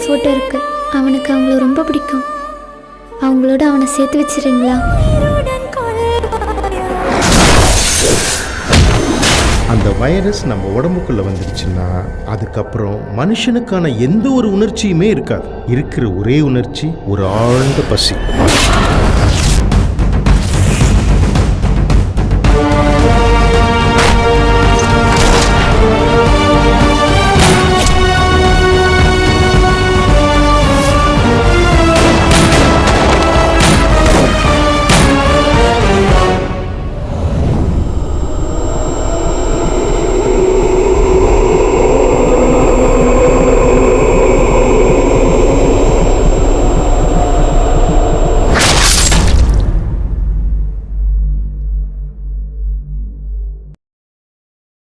Photo இருக்கு. அவனுக்கு அவங்கள ரொம்ப பிடிக்கும். அவங்களோட அவனை சேர்த்து வச்சிருங்களா? அந்த வைரஸ் நம்ம உடம்புக்குள்ள வந்துடுச்சுன்னா அதுக்கப்புறம் மனுஷனுக்கான எந்த ஒரு உணர்ச்சியுமே இருக்காது. இருக்கிற ஒரே உணர்ச்சி ஒரு ஆழ்ந்த பசி.